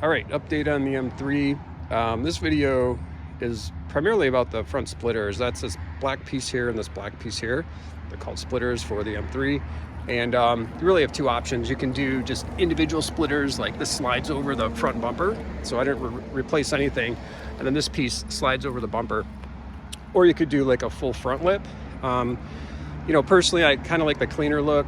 All right, update on the M3. This video is primarily about the front splitters. That's this black piece here and this black piece here. They're called splitters for the M3. And you really have two options. You can do just individual splitters, like this slides over the front bumper. So I didn't replace anything. And then this piece slides over the bumper. Or you could do like a full front lip. Personally, I kind of like the cleaner look.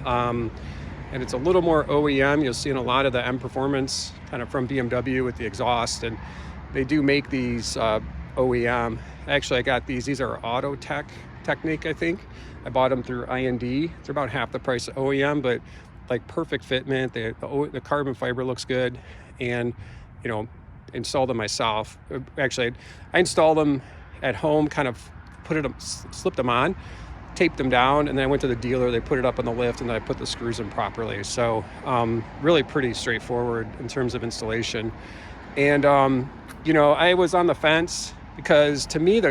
And it's a little more OEM. You'll see in a lot of the M Performance kind of from BMW with the exhaust, and they do make these OEM. Actually, I got these are Auto Technique, I think. I bought them through IND. They're about half the price of OEM, but like perfect fitment. The carbon fiber looks good, and installed them myself. Actually, I installed them at home, kind of slipped them on, taped them down, and then I went to the dealer. They put it up on the lift, and then I put the screws in properly. So really pretty straightforward in terms of installation. And I was on the fence because to me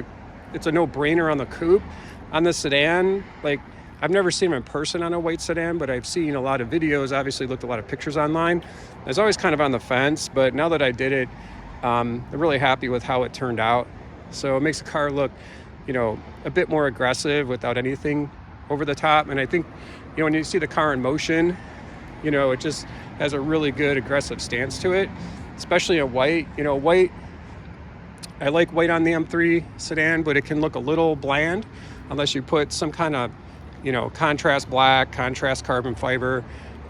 it's a no-brainer on the coupe. On the sedan, like, I've never seen them in person on a white sedan, but I've seen a lot of videos, obviously looked at a lot of pictures online. I was always kind of on the fence, but now that I did it, I'm really happy with how it turned out. So it makes the car look a bit more aggressive without anything over the top. And I think, when you see the car in motion, it just has a really good aggressive stance to it, especially in white. White, I like white on the M3 sedan, but it can look a little bland unless you put some kind of, contrast black, contrast carbon fiber.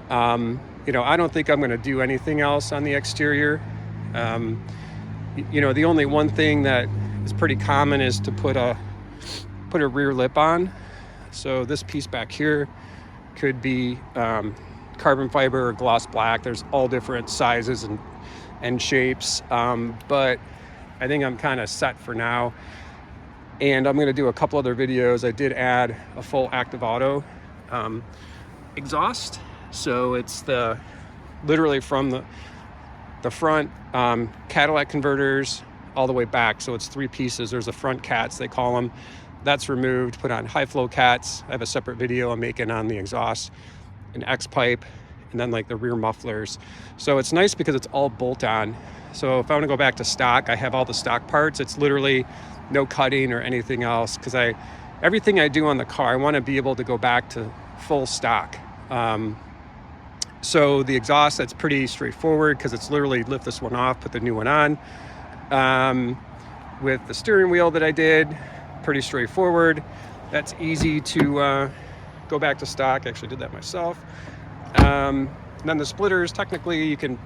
I don't think I'm going to do anything else on the exterior. The only one thing that is pretty common is to put a rear lip on. So this piece back here could be carbon fiber or gloss black. There's all different sizes and shapes, but I think I'm kind of set for now. And I'm going to do a couple other videos. I did add a full active auto exhaust. So it's literally from the front Cadillac converters all the way back. So it's three pieces. There's the front cats, they call them. That's removed, put on high flow cats. I have a separate video I'm making on the exhaust, an X pipe, and then like the rear mufflers. So it's nice because it's all bolt on. So if I want to go back to stock, I have all the stock parts. It's literally no cutting or anything else, because everything I do on the car, I want to be able to go back to full stock. So the exhaust, that's pretty straightforward because it's literally lift this one off, put the new one on. With the steering wheel that I did, pretty straightforward. That's easy to go back to stock. I actually did that myself. And then the splitters, technically you can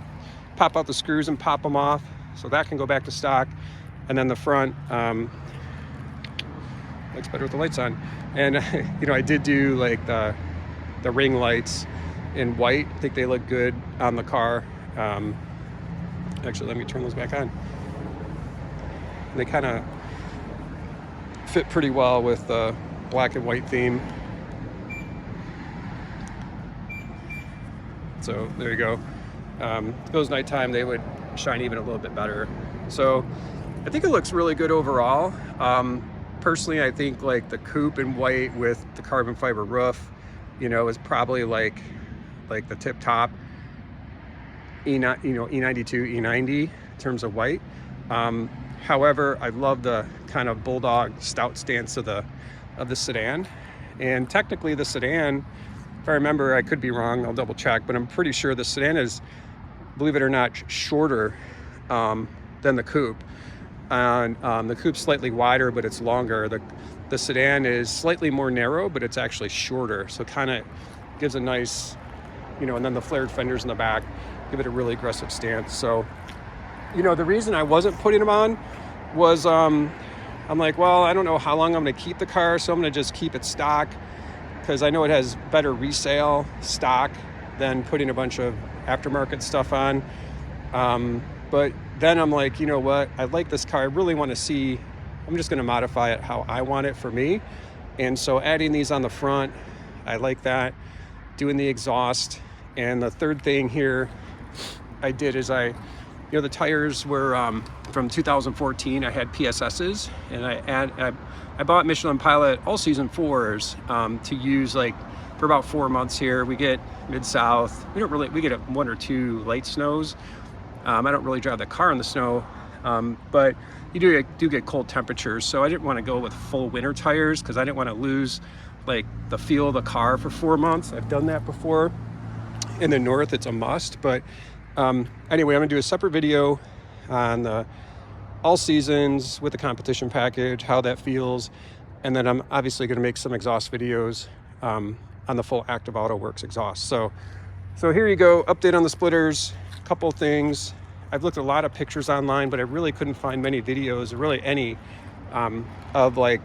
pop out the screws and pop them off, so that can go back to stock. And then the front looks better with the lights on. And I did do like the ring lights in white. I think they look good on the car. Actually, let me turn those back on. They kind of fit pretty well with the black and white theme. So there you go. If it was nighttime, they would shine even a little bit better. So I think it looks really good overall. Personally, I think like the coupe in white with the carbon fiber roof, is probably like the tip top E92, E90 in terms of white. However, I love the kind of bulldog stout stance of the sedan. And technically the sedan, if I remember, I could be wrong, I'll double check, but I'm pretty sure the sedan is, believe it or not, shorter than the coupe. And the coupe's slightly wider, but it's longer. The sedan is slightly more narrow, but it's actually shorter. So kind of gives a nice, and then the flared fenders in the back give it a really aggressive stance. So, the reason I wasn't putting them on was I'm like, well, I don't know how long I'm going to keep the car, so I'm going to just keep it stock, because I know it has better resale stock than putting a bunch of aftermarket stuff on. But then I'm like, you know what? I like this car. I really want to see. I'm just going to modify it how I want it for me. And so adding these on the front, I like that. Doing the exhaust. And the third thing here I did is the tires were from 2014. I had PSSs, and I bought Michelin Pilot all season 4s to use like for about 4 months here. We get Mid-South. We get one or two light snows. I don't really drive the car in the snow, but you do get cold temperatures. So I didn't want to go with full winter tires because I didn't want to lose like the feel of the car for 4 months. I've done that before. In the north, it's a must. But anyway, I'm gonna do a separate video on the all seasons with the competition package, how that feels, and then I'm obviously gonna make some exhaust videos on the full Active Auto Works exhaust. So here you go, update on the splitters, a couple things. I've looked at a lot of pictures online, but I really couldn't find many videos, or really any, of like,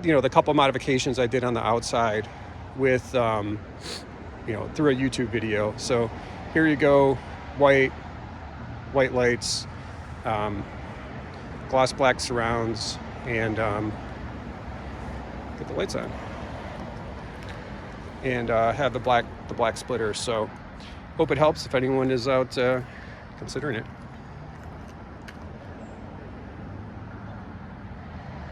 you know, the couple modifications I did on the outside with, you know, through a YouTube video. So here you go, white lights, gloss black surrounds, and get the lights on, and have the black splitter. So hope it helps if anyone is out considering it.